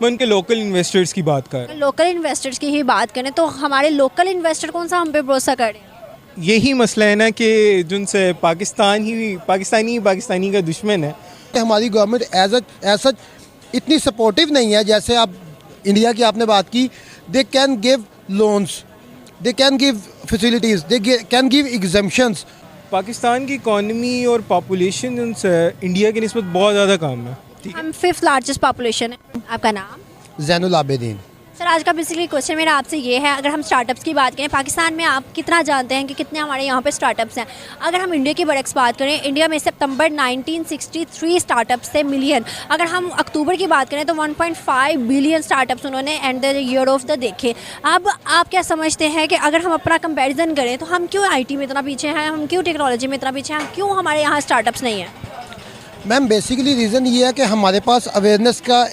मैं उनके local investors की बात कर रहा हूँ। लोकल इन्वेस्टर्स की ही बात करें तो हमारे लोकल इन्वेस्टर कौन सा हम पे भरोसा करें? यही मसला है ना कि जिनसे पाकिस्तानी का दुश्मन है। हमारी गवर्नमेंट एज सच इतनी सपोर्टिव नहीं है। जैसे आप इंडिया की आपने बात की, they can give loans, they can give facilities, they can give exemptions. Pakistan की इकॉनमी और पॉपुलेशन उनसे इंडिया की निस्बत बहुत ज़्यादा कम है। ठीक है, हम 5th लार्जेस्ट पॉपुलेशन है। आपका नाम? ज़ैनुल आबिदीन। सर, आज का बेसिकली क्वेश्चन मेरा आपसे ये है, अगर हम स्टार्टअप्स की बात करें पाकिस्तान में आप कितना जानते हैं कि कितने हमारे यहाँ पे स्टार्टअप्स हैं? अगर हम इंडिया की बरक्स बात करें, इंडिया में सितंबर 1963 स्टार्टअप्स थे मिलियन। अगर हम अक्टूबर की बात करें तो 1.5 बिलियन स्टार्टअप्स उन्होंने and the year of the देखे। अब आप क्या समझते हैं कि अगर हम अपना कंपेरिजन करें तो हम क्यों IT में इतना पीछे हैं, हम क्यों टेक्नोलॉजी में इतना पीछे हैं, क्यों हमारे यहाँ स्टार्टअप्स नहीं है? मैम बेसिकली रीज़न ये है कि हमारे पास अवेयरनेस का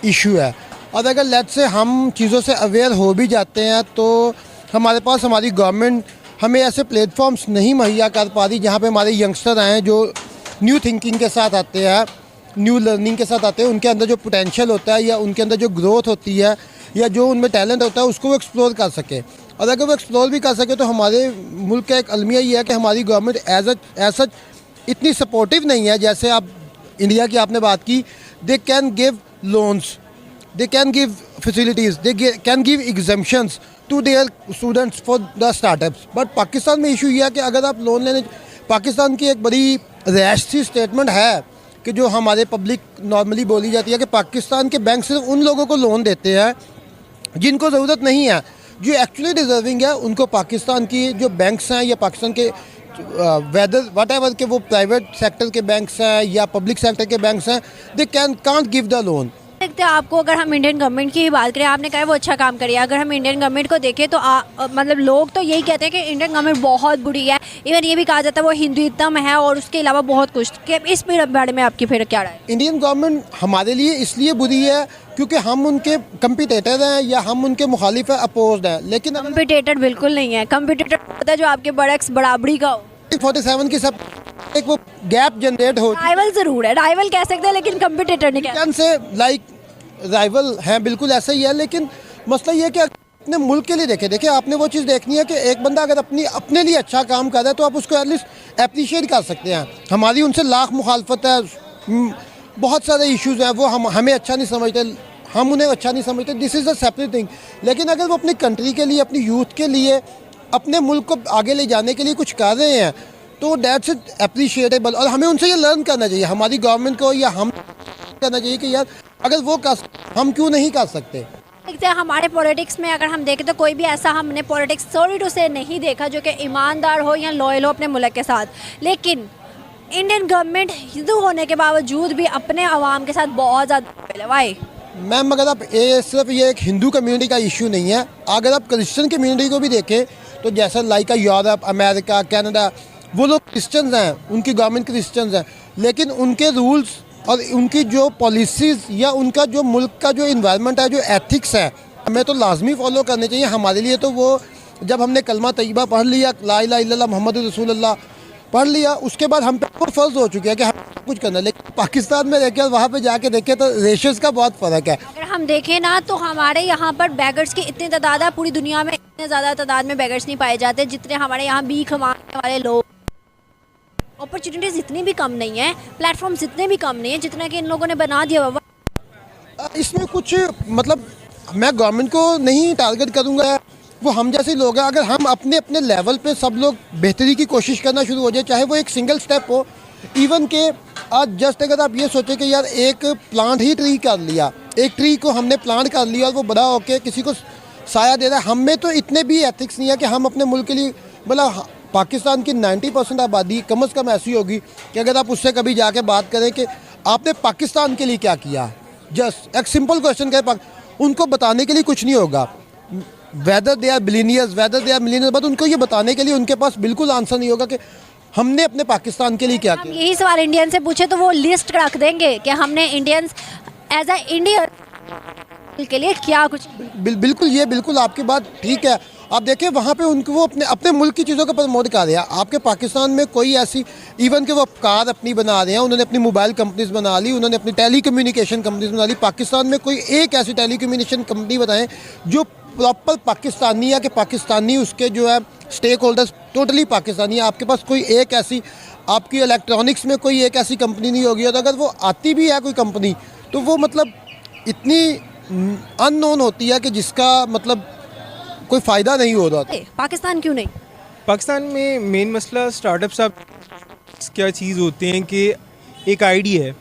इशू है, और अगर लेट से हम चीज़ों से अवेयर हो भी जाते हैं तो हमारे पास हमारी गवर्नमेंट हमें ऐसे प्लेटफॉर्म्स नहीं मुहैया कर पा रही जहाँ पे हमारे यंगस्टर आएँ जो न्यू थिंकिंग के साथ आते हैं, न्यू लर्निंग के साथ आते हैं। उनके अंदर जो पोटेंशियल होता है या उनके अंदर जो ग्रोथ होती है या जो उनमें टैलेंट होता है उसको वो एक्सप्लोर कर सके। और अगर वो एक्सप्लोर भी कर सके तो हमारे मुल्क का एक अलमिया ये है कि हमारी गवर्नमेंट एज सच इतनी सपोर्टिव नहीं है। जैसे आप इंडिया की आपने बात की, they can give loans, they can give facilities, they can give exemptions to their students for the startups। But Pakistan में इशू ये है कि अगर आप लोन लेने, पाकिस्तान की एक बड़ी रैश सी स्टेटमेंट है कि जो हमारे पब्लिक नॉर्मली बोली जाती है कि पाकिस्तान के बैंक सिर्फ उन लोगों को लोन देते हैं जिनको ज़रूरत नहीं है, जो एक्चुअली डिज़र्विंग है उनको पाकिस्तान की जो बैंक्स हैं या पाकिस्तान के वेदर वट एवर के वो प्राइवेट सेक्टर के बैंक्स हैं या पब्लिक सेक्टर के बैंक्स हैं, they can't give the loan. देखते हैं आपको, अगर हम इंडियन गवर्नमेंट की ही बात करें, आपने कहा वो अच्छा काम करिए। अगर हम इंडियन गवर्नमेंट को देखें तो मतलब लोग तो यही कहते हैं कि इंडियन गवर्नमेंट बहुत बुरी है। इवन ये भी कहा जाता है वो हिंदुइज्म है और उसके अलावा बहुत कुछ। कि इस बारे में आपकी फिर क्या राय है? इंडियन गवर्नमेंट हमारे लिए इसलिए बुरी है क्योंकि हम उनके कंपिटेटर हैं या हम उनके मुखालिफ हैं, अपोज्ड हैं। लेकिन कंपिटेटर बिल्कुल नहीं है। कंपिटेटर होता है जो आपके बरक्स बराबरी का हो। 47 की सब एक वो गैप जनरेट हो। राइवल जरूर है, राइवल कह सकते हैं, लेकिन कंपिटेटर नहीं कह से लाइक राइवल हैं, बिल्कुल ऐसा ही है। लेकिन मसला ये है कि अपने मुल्क के लिए देखिए आपने वो चीज़ देखनी है कि एक बंदा अगर अपने लिए अच्छा काम कर रहा है तो आप उसको एटलीस्ट अप्रिशिएट कर सकते हैं। हमारी उनसे लाख मुखालफत है, बहुत सारे इश्यूज़ हैं, वो हमें अच्छा नहीं समझते, हम उन्हें अच्छा नहीं समझते, this is a separate thing. लेकिन अगर वो अपनी कंट्री के लिए, अपनी यूथ के लिए, अपने मुल्क को आगे ले जाने के लिए कुछ कर रहे हैं तो दैट्स अप्रिशिएटेबल। और हमें उनसे ये लर्न करना चाहिए, हमारी गवर्नमेंट को या हम करना चाहिए कि यार अगर वो कर हम क्यों नहीं कर सकते। हमारे पॉलिटिक्स में अगर हम देखें तो कोई भी ऐसा हमने पॉलिटिक्स सॉरी टू से नहीं देखा जो कि ईमानदार हो या लॉयल हो अपने मुल्क के साथ। लेकिन इंडियन गवर्नमेंट हिंदू होने के बावजूद भी अपने अवाम के साथ बहुत ज़्यादा वाई। मैम अगर आप सिर्फ ये एक हिंदू कम्युनिटी का इशू नहीं है, अगर आप क्रिश्चियन कम्युनिटी को भी देखें तो जैसा लाइक यूरोप, अमेरिका, कनाडा, वो लोग क्रिश्चियंस हैं, उनकी गवर्नमेंट क्रिश्चियंस हैं, लेकिन उनके रूल्स और उनकी जो पॉलिसीज़ या उनका जो मुल्क का जो इन्वायरमेंट है, जो एथिक्स है, हमें तो लाजमी फॉलो करने चाहिए। हमारे लिए तो वो जब हमने कलमा तैयबा पढ़ लिया, ला इलाहा इल्लल्लाह मुहम्मद रसूलुल्लाह पढ़ लिया, उसके बाद हम पे वो फ़र्ज़ हो चुके हैं कि हम कुछ करना। लेकिन पाकिस्तान में देखें, वहाँ पे जाके देखें तो रेशेस का बहुत फ़र्क है। अगर हम देखें ना तो हमारे यहाँ पर बैगर्स की इतनी तादाद है, पूरी दुनिया में इतने ज़्यादा तादाद में बैगर्स नहीं पाए जाते जितने हमारे यहाँ भीख मांगने वाले लोग। अपॉर्चुनिटीज़ इतनी भी कम नहीं है, प्लेटफॉर्म्स इतने भी कम नहीं है जितना कि इन लोगों ने बना दिया हुआ। इसमें कुछ मतलब मैं गवर्नमेंट को नहीं टारगेट करूँगा, वो हम जैसे लोग हैं। अगर हम अपने अपने लेवल पे सब लोग बेहतरी की कोशिश करना शुरू हो जाए, चाहे वो एक सिंगल स्टेप हो, इवन के आज जस्ट अगर आप ये सोचें कि यार एक प्लांट ही ट्री कर लिया, एक ट्री को हमने प्लांट कर लिया और वो बड़ा होकर किसी को साया दे रहा है, हम में तो इतने भी एथिक्स नहीं है कि हम अपने मुल्क के लिए मतलब पाकिस्तान की 90% आबादी कम अज़ कम ऐसी होगी कि अगर आप उससे कभी जाके बात करें कि आपने पाकिस्तान के लिए क्या किया, जस्ट एक सिंपल क्वेश्चन करें, उनको बताने के लिए कुछ नहीं होगा। Whether they are billionaires, whether they are millionaires, but उनको ये बताने के लिए उनके पास बिल्कुल आंसर नहीं होगा कि हमने अपने पाकिस्तान के लिए क्या किया। यही सवाल इंडियन से पूछे तो वो लिस्ट रख देंगे कि हमने इंडियंस एज अ इंडियन के लिए क्या कुछ। बिल्कुल ये बिल्कुल आपकी बात ठीक है। आप देखिए वहाँ पे उनको वो अपने अपने मुल्क की चीज़ों को प्रमोट कर रहे हैं। आपके पाकिस्तान में कोई ऐसी इवन कि वो कार अपनी बना रहे हैं, उन्होंने अपनी मोबाइल कंपनीज बना ली, उन्होंने अपनी टेली कम्युनिकेशन कंपनीज बना ली। पाकिस्तान में कोई एक ऐसी टेली कम्युनिकेशन कंपनी बनाए जो प्रॉपर पाकिस्तानी है, कि पाकिस्तानी उसके जो है स्टेक होल्डर्स टोटली पाकिस्तानी है। आपके पास कोई एक ऐसी, आपकी इलेक्ट्रॉनिक्स में कोई एक ऐसी कंपनी नहीं होगी, और अगर वो आती भी है कोई कंपनी तो वो मतलब इतनी अननोन होती है कि जिसका मतलब कोई फ़ायदा नहीं हो रहा। पाकिस्तान क्यों नहीं? पाकिस्तान में मेन मसला स्टार्टअप्स आप क्या चीज़ होते हैं कि एक आइडिया है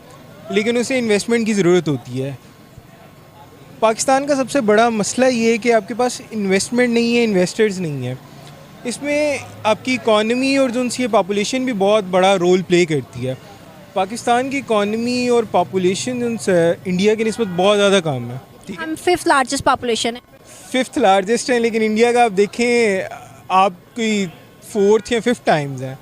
लेकिन उसे इन्वेस्टमेंट की ज़रूरत होती है। पाकिस्तान का सबसे बड़ा मसला ये है कि आपके पास इन्वेस्टमेंट नहीं है, इन्वेस्टर्स नहीं है। इसमें आपकी इकॉनमी और जो उनकी पॉपुलेशन भी बहुत बड़ा रोल प्ले करती है। पाकिस्तान की इकॉनमी और पॉपुलेशन उनसे इंडिया की निस्बत बहुत ज़्यादा कम है। हम 5th लार्जेस्ट पॉपुलेशन है। 5th लार्जेस्ट है, लेकिन इंडिया का आप देखें आप कोई 4th या 5th टाइम्स है।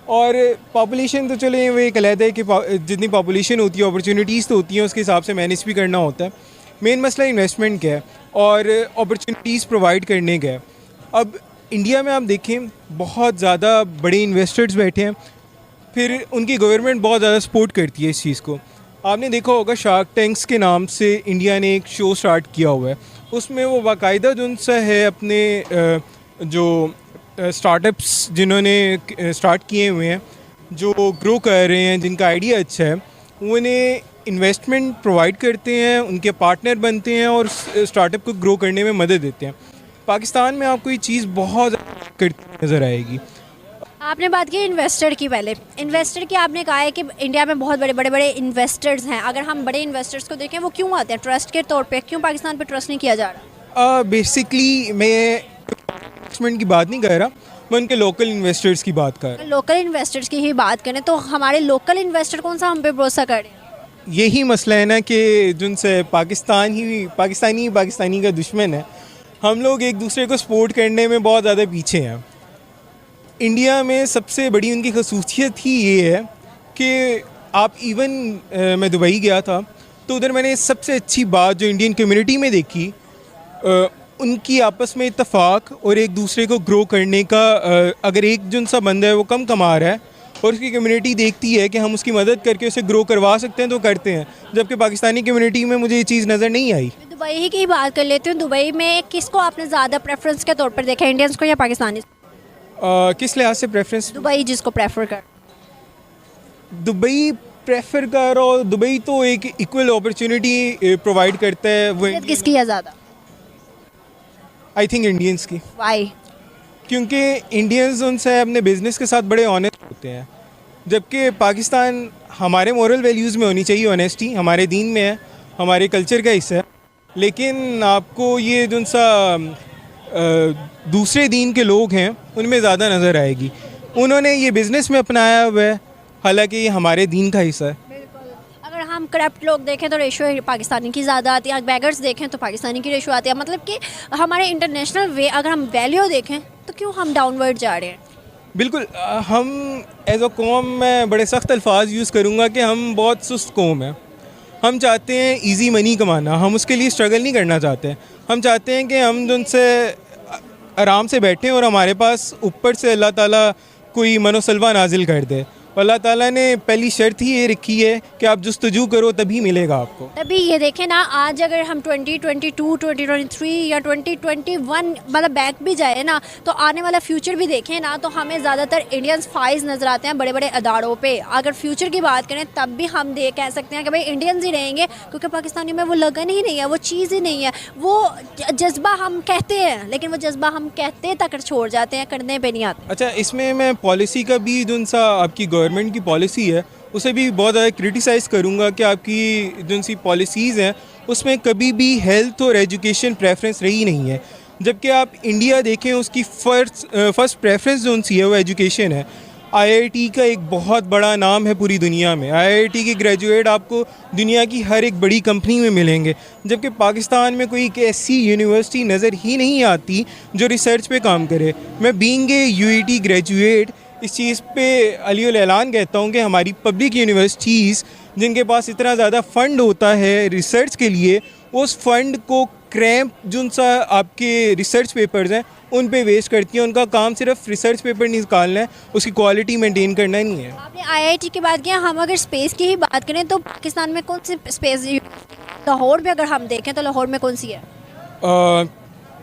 और पॉपुलेशन तो चले वो एक अलग है कि जितनी पॉपुलेशन होती है अपॉर्चुनिटीज़ तो होती हैं, उसके हिसाब से मैनेज भी करना होता है। मेन मसला इन्वेस्टमेंट का है और अपॉर्चुनिटीज़ प्रोवाइड करने का है। अब इंडिया में आप देखें बहुत ज़्यादा बड़े इन्वेस्टर्स बैठे हैं, फिर उनकी गवर्नमेंट बहुत ज़्यादा सपोर्ट करती है इस चीज़ को। आपने देखा होगा शार्क टैंक्स के नाम से इंडिया ने एक शो स्टार्ट किया हुआ है, उसमें वो बाकायदा जो उनसे है अपने जो स्टार्टअप्स जिन्होंने स्टार्ट किए हुए हैं, जो ग्रो कर रहे हैं, जिनका आइडिया अच्छा है, उन्हें इन्वेस्टमेंट प्रोवाइड करते हैं, उनके पार्टनर बनते हैं और स्टार्टअप को ग्रो करने में मदद देते हैं। पाकिस्तान में आपको ये चीज़ बहुत करती नज़र आएगी। आपने बात की इन्वेस्टर की। पहले इन्वेस्टर की आपने कहा है कि इंडिया में बहुत बड़े इन्वेस्टर्स हैं। अगर हम बड़े इन्वेस्टर्स को देखें वो क्यों आते हैं? ट्रस्ट के तौर पे क्यों पाकिस्तान पे ट्रस्ट नहीं किया जा रहा? बेसिकली मैं इन्वेस्टमेंट की बात नहीं कर रहा, मैं उनके लोकल इन्वेस्टर्स की बात कर रहा हूँ। लोकल इन्वेस्टर्स की ही बात करें तो हमारे लोकल इन्वेस्टर कौन सा हम पे भरोसा कर रहे हैं? यही मसला है ना कि जिनसे पाकिस्तानी का दुश्मन है। हम लोग एक दूसरे को सपोर्ट करने में बहुत ज़्यादा पीछे हैं। इंडिया में सबसे बड़ी उनकी खसूसियत ही ये है कि आप इवन मैं दुबई गया था तो उधर मैंने सबसे अच्छी बात जो इंडियन कम्युनिटी में देखी, उनकी आपस में इत्तेफाक और एक दूसरे को ग्रो करने का। अगर एक जो सा बंदा है वो कम कमा रहा है और उसकी कम्युनिटी देखती है कि हम उसकी मदद करके उसे ग्रो करवा सकते हैं तो करते हैं, जबकि पाकिस्तानी कम्युनिटी में मुझे ये चीज़ नज़र नहीं आई। दुबई ही की बात कर लेती हूँ। दुबई में किसको आपने ज़्यादा प्रेफरेंस के तौर पर देखा, इंडियंस को या पाकिस्तानी? किस लिहाज से प्रेफरेंस? दुबई जिसको प्रेफर कर। दुबई प्रेफर कर, और दुबई तो एक इक्वल अपॉर्चुनिटी प्रोवाइड करता है। वो किसकी है ज़्यादा? आई थिंक इंडियंस की। वाई? क्योंकि इंडियंस उनसे अपने बिजनेस के साथ बड़े ऑनेस्ट होते हैं, जबकि पाकिस्तान हमारे मॉरल वैल्यूज़ में होनी चाहिए ऑनेस्टी, हमारे दीन में है, हमारे कल्चर का हिस्सा है। लेकिन आपको ये जो सा दूसरे दीन के लोग हैं उनमें ज़्यादा नज़र आएगी। उन्होंने ये बिज़नेस में अपनाया हुआ है, हालांकि ये हमारे दीन का हिस्सा है। अगर हम करप्ट लोग देखें तो रेशो पाकिस्तानी की ज़्यादा आती है, बैगर्स देखें तो पाकिस्तानी की रेशो आती है। मतलब कि हमारे इंटरनेशनल वे अगर हम वैल्यू देखें तो क्यों हम डाउनवर्ड जा रहे हैं? बिल्कुल, हम एज अ कौम मैं बड़े सख्त अल्फाज यूज़ करूँगा कि हम बहुत सुस्त कौम है। हम चाहते हैं इजी मनी कमाना, हम उसके लिए स्ट्रगल नहीं करना चाहते। हम चाहते हैं कि हम उनसे आराम से बैठें और हमारे पास ऊपर से अल्लाह ताला कोई मनोसलवा नाजिल कर दे। अल्लाह ताला ने पहली शर्त ही ये रखी है कि आप जुस्तजू करो तभी मिलेगा आपको। तभी ये देखें ना, आज अगर हम 2022, 2023 या 2021 मतलब बैक भी जाए ना तो आने वाला फ्यूचर भी देखें ना तो हमें ज़्यादातर इंडियंस फाइज नज़र आते हैं बड़े बड़े अदारों पे। अगर फ्यूचर की बात करें तब भी हम कह सकते हैं कि भाई इंडियंस ही रहेंगे, क्योंकि पाकिस्तानी में वो लगन ही नहीं है, वो चीज़ ही नहीं है, वो जज्बा हम कहते हैं लेकिन वो जज्बा हम कहते तक छोड़ जाते हैं, करने पर नहीं आते। अच्छा, इसमें मैं पॉलिसी का भी जो सा आपकी गवर्नमेंट की पॉलिसी है उसे भी बहुत ज़्यादा क्रिटिसाइज़ करूँगा कि आपकी जो सी पॉलिसीज़ हैं उसमें कभी भी हेल्थ और एजुकेशन प्रेफरेंस रही नहीं है। जबकि आप इंडिया देखें उसकी फर्स्ट प्रेफरेंस जो सी है वो एजुकेशन है। आईआईटी का एक बहुत बड़ा नाम है पूरी दुनिया में, आईआईटी के ग्रेजुएट आपको दुनिया की हर एक बड़ी कंपनी में मिलेंगे, जबकि पाकिस्तान में कोई एक ऐसी यूनिवर्सिटी नज़र ही नहीं आती जो रिसर्च पे काम करे। मैं बीइंग ए यूईटी ग्रेजुएट इस चीज़ पे अलीउल ऐलान कहता हूँ कि हमारी पब्लिक यूनिवर्सिटीज़ जिनके पास इतना ज़्यादा फ़ंड होता है रिसर्च के लिए, उस फंड को क्रैम्प जो सा आपके रिसर्च पेपर्स हैं उन पे वेस्ट करती हैं। उनका काम सिर्फ रिसर्च पेपर निकालना है, उसकी क्वालिटी मेंटेन करना नहीं है। आपने आईआईटी की बात की, हम अगर स्पेस की ही बात करें तो पाकिस्तान में कौन सी स्पेस, लाहौर में अगर हम देखें तो लाहौर में कौन सी है?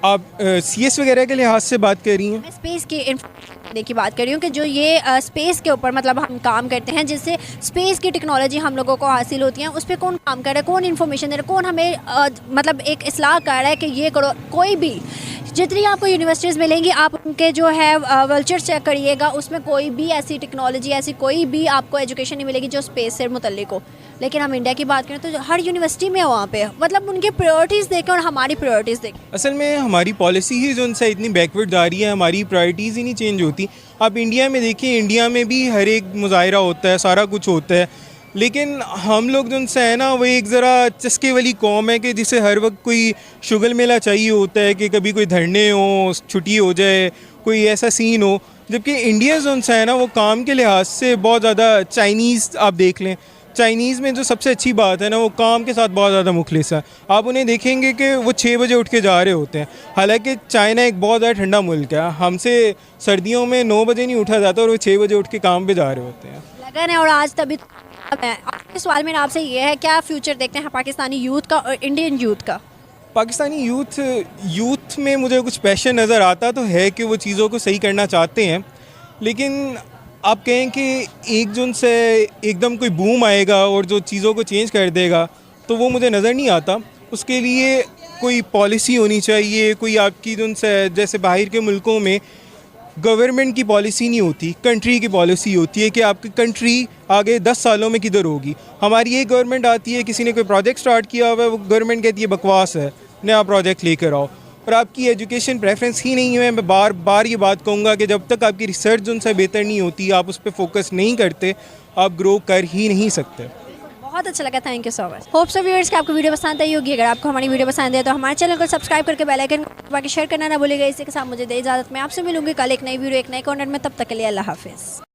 आप सीएस वगैरह के लिहाज से बात कर रही हैं? मैं स्पेस की इंफॉर्मेशन की बात कर रही हूँ कि जो ये स्पेस के ऊपर मतलब हम काम करते हैं, जिससे स्पेस की टेक्नोलॉजी हम लोगों को हासिल होती है, उस पर कौन काम कर रहा है, कौन इन्फॉर्मेशन दे रहा है, कौन हमें मतलब एक इस्लाह कर रहा है कि ये करो। कोई भी जितनी आपको यूनिवर्सिटीज़ मिलेंगी, आप उनके जो है वल्चर चेक करिएगा, उसमें कोई भी ऐसी टेक्नोलॉजी, ऐसी कोई भी आपको एजुकेशन नहीं मिलेगी जो स्पेस से मुतल्लिक हो। लेकिन हम इंडिया की बात करें तो हर यूनिवर्सिटी में वहाँ पे मतलब उनकी प्रायोरिटीज़ देखें और हमारी प्रायोरिटीज़ देखें। असल में हमारी पॉलिसी ही जो उनसे इतनी बैकवर्ड जा रही है, हमारी प्रायोरिटीज़ ही नहीं चेंज होती। आप इंडिया में देखिए, इंडिया में भी हर एक मुजाहरा होता है, सारा कुछ होता है, लेकिन हम लोग जो उनसे है ना, वो एक ज़रा चस्के वाली कौम है कि जिसे हर वक्त कोई शुगल मेला चाहिए होता है कि कभी कोई धरने हो, छुट्टी हो जाए, कोई ऐसा सीन हो। जबकि इंडिया जो उनसे है ना, वो काम के लिहाज से बहुत ज़्यादा चाइनीज़ आप देख लें, चाइनीज़ में जो सबसे अच्छी बात है ना, वो काम के साथ बहुत ज़्यादा मुखलिस है। आप उन्हें देखेंगे कि वो 6 बजे उठ के जा रहे होते हैं। हालांकि चाइना एक बहुत ज़्यादा ठंडा मुल्क है, हमसे सर्दियों में 9 बजे नहीं उठा जाता और वो 6 बजे उठ के काम पे जा रहे होते हैं। लगन है। और आज तभी आपके सवाल मेरा आपसे ये है, क्या फ्यूचर देखते हैं पाकिस्तानी यूथ का और इंडियन यूथ का? पाकिस्तानी यूथ में मुझे कुछ पैशन नज़र आता तो है कि वो चीज़ों को सही करना चाहते हैं, लेकिन आप कहें कि एक जून से एकदम कोई बूम आएगा और जो चीज़ों को चेंज कर देगा, तो वो मुझे नज़र नहीं आता। उसके लिए कोई पॉलिसी होनी चाहिए, कोई आपकी जून से जैसे बाहर के मुल्कों में गवर्नमेंट की पॉलिसी नहीं होती, कंट्री की पॉलिसी होती है कि आपकी कंट्री आगे 10 सालों में किधर होगी। हमारी एक गवर्नमेंट आती है, किसी ने कोई प्रोजेक्ट स्टार्ट किया हुआ है, वो गवर्नमेंट कहती है बकवास है, नया प्रोजेक्ट लेकर आओ। और आपकी एजुकेशन प्रेफरेंस ही नहीं है। मैं बार बार ये बात कहूँगा कि जब तक आपकी रिसर्च उनसे बेहतर नहीं होती, आप उस पर फोकस नहीं करते, आप ग्रो कर ही नहीं सकते। बहुत अच्छा लगा, thank you so much. Hope so viewers कि आपको वीडियो पसंद आई होगी। अगर आपको हमारी वीडियो पसंद है तो हमारे चैनल को सब्सक्राइब करके बेल आइकन बाकी शेयर करना ना भूलिएगा। इसी के साथ मुझे दे इजाज़त, मैं आपसे मिलूंगी कल एक नई वीडियो एक नए कॉन्टेंट में। तब तक के लिए अल्लाह हाफिज़।